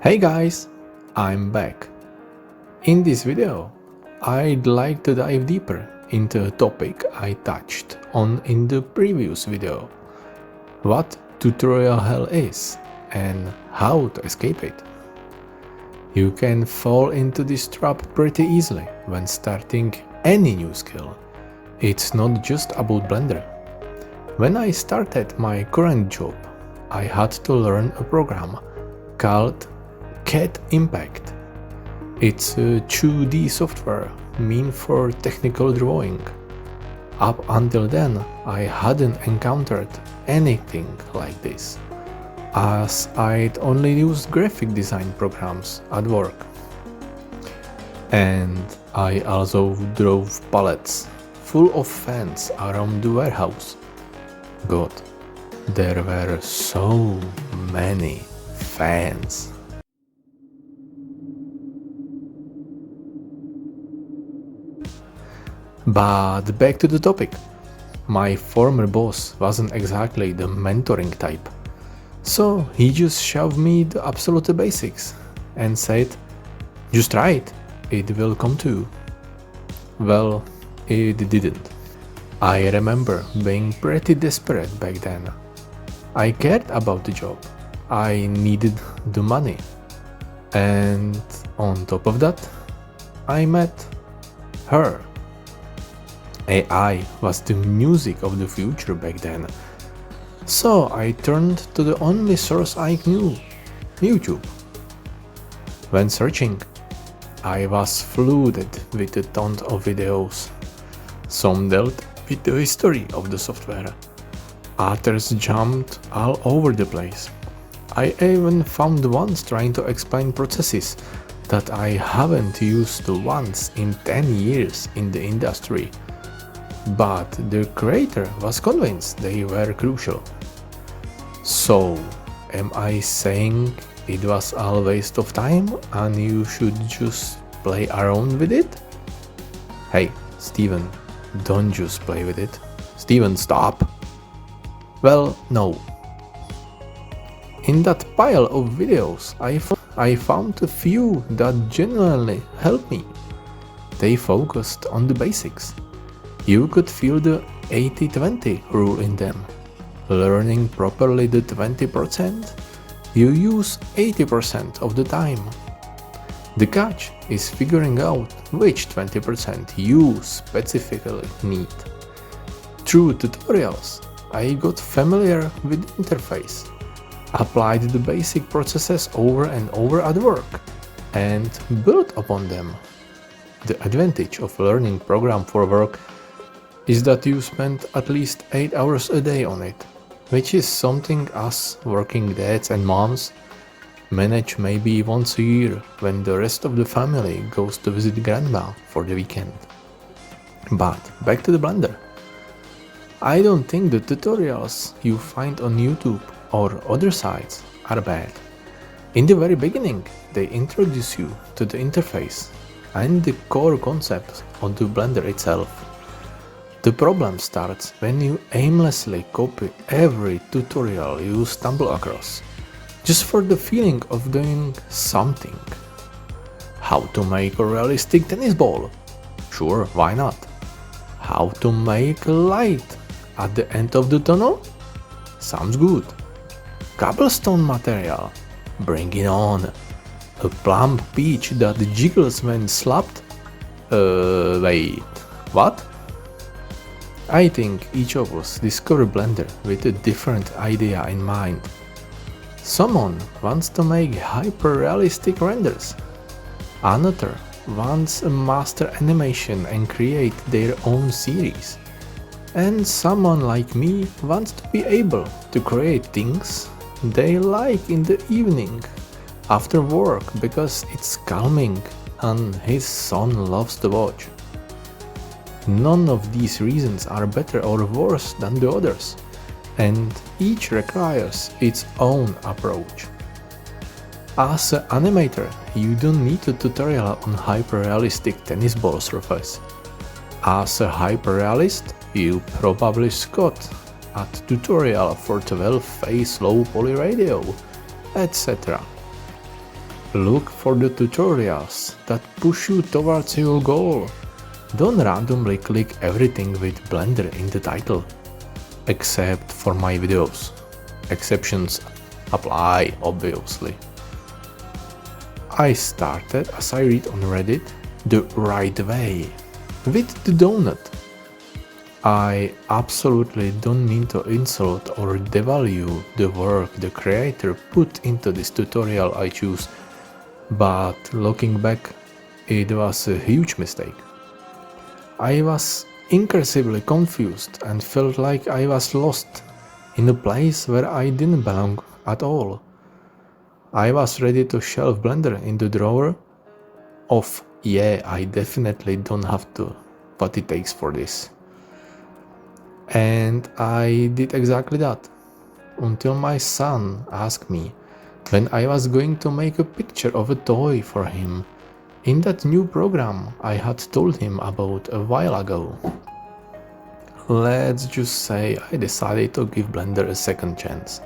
Hey guys, I'm back. In this video, I'd like to dive deeper into a topic I touched on in the previous video. What tutorial hell is and how to escape it. You can fall into this trap pretty easily when starting any new skill. It's not just about Blender. When I started my current job, I had to learn a program called CAD Impact. It's a 2D software meant for technical drawing. Up until then, I hadn't encountered anything like this, as I'd only used graphic design programs at work. And I also drove pallets full of fans around the warehouse. God, there were so many fans. But back to the topic. My former boss wasn't exactly the mentoring type, so he just shoved me the absolute basics and said, just try it will come to you. Well, it didn't. I remember being pretty desperate back then. I cared about the job, I needed the money, and on top of that, I met her. AI was the music of the future back then, so I turned to the only source I knew, YouTube. When searching, I was flooded with a ton of videos. Some dealt with the history of the software, others jumped all over the place. I even found ones trying to explain processes that I haven't used once in 10 years in the industry. But the creator was convinced they were crucial. So, am I saying it was all a waste of time and you should just play around with it? Hey, Steven, don't just play with it. Steven, stop! Well, no. In that pile of videos, I found a few that genuinely helped me. They focused on the basics. You could feel the 80-20 rule in them. Learning properly the 20%, you use 80% of the time. The catch is figuring out which 20% you specifically need. Through tutorials, I got familiar with the interface, applied the basic processes over and over at work, and built upon them. The advantage of learning program for work is that you spend at least 8 hours a day on it, which is something us working dads and moms manage maybe once a year when the rest of the family goes to visit grandma for the weekend. But back to the Blender. I don't think the tutorials you find on YouTube or other sites are bad. In the very beginning, they introduce you to the interface and the core concept of the Blender itself. The problem starts when you aimlessly copy every tutorial you stumble across, just for the feeling of doing something. How to make a realistic tennis ball? Sure, why not? How to make a light at the end of the tunnel? Sounds good. Cobblestone material? Bring it on. A plump peach that jiggles when slapped? Wait, what? I think each of us discovered Blender with a different idea in mind. Someone wants to make hyper-realistic renders. Another wants a master animation and create their own series. And someone like me wants to be able to create things they like in the evening after work because it's calming and his son loves to watch. None of these reasons are better or worse than the others, and each requires its own approach. As an animator, you don't need a tutorial on hyper-realistic tennis ball surface. As a hyper-realist, you probably got a tutorial for 12-phase low poly radio, etc. Look for the tutorials that push you towards your goal. Don't randomly click everything with Blender in the title, except for my videos. Exceptions apply, obviously. I started, as I read on Reddit, the right way, with the donut. I absolutely don't mean to insult or devalue the work the creator put into this tutorial I choose, but looking back, it was a huge mistake. I was incredibly confused and felt like I was lost in a place where I didn't belong at all. I was ready to shelve Blender in the drawer of, yeah, I definitely don't have to, what it takes for this. And I did exactly that, until my son asked me when I was going to make a picture of a toy for him in that new program I had told him about a while ago. Let's just say I decided to give Blender a second chance.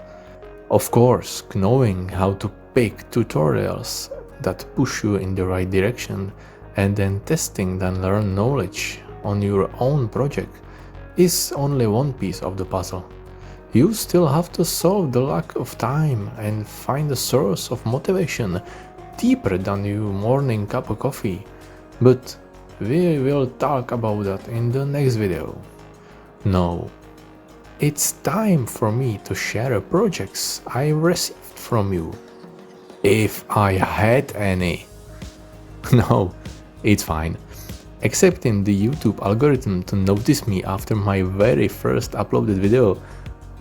Of course, knowing how to pick tutorials that push you in the right direction and then testing and learn knowledge on your own project is only one piece of the puzzle. You still have to solve the lack of time and find a source of motivation deeper than your morning cup of coffee, but we will talk about that in the next video. Now, it's time for me to share projects I received from you, if I had any. No, it's fine. Expecting the YouTube algorithm to notice me after my very first uploaded video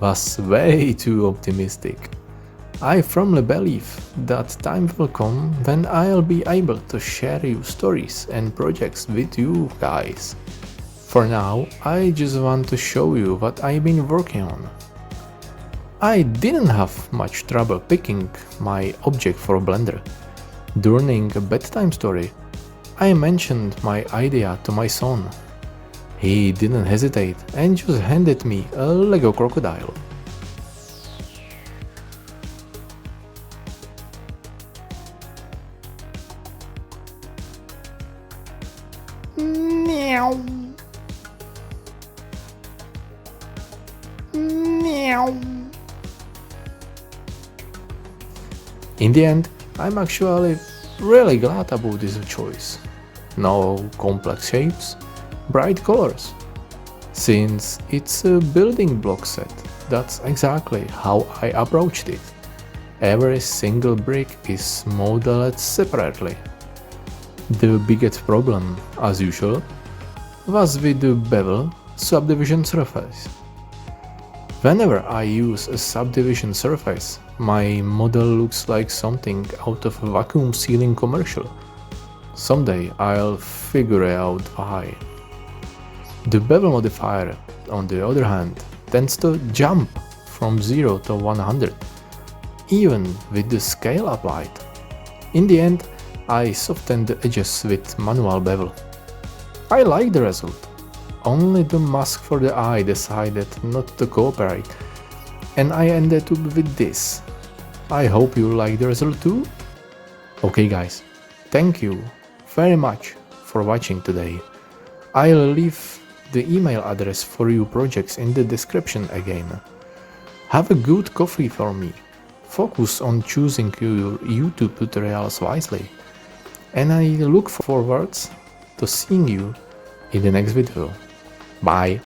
was way too optimistic. I firmly believe that time will come when I'll be able to share your stories and projects with you guys. For now, I just want to show you what I've been working on. I didn't have much trouble picking my object for Blender. During a bedtime story, I mentioned my idea to my son. He didn't hesitate and just handed me a Lego Crocodile. Meow. Meow. In the end, I'm actually really glad about this choice. No complex shapes, bright colors. Since it's a building block set, that's exactly how I approached it. Every single brick is modeled separately. The biggest problem, as usual, was with the bevel subdivision surface. Whenever I use a subdivision surface, my model looks like something out of a vacuum sealing commercial. Someday I'll figure out why. The bevel modifier, on the other hand, tends to jump from 0 to 100, even with the scale applied. In the end, I softened the edges with manual bevel. I like the result. Only the mask for the eye decided not to cooperate, and I ended up with this. I hope you like the result too. Okay guys, thank you very much for watching today. I'll leave the email address for your projects in the description again. Have a good coffee for me. Focus on choosing your YouTube tutorials wisely. And I look forward to seeing you in the next video. Bye.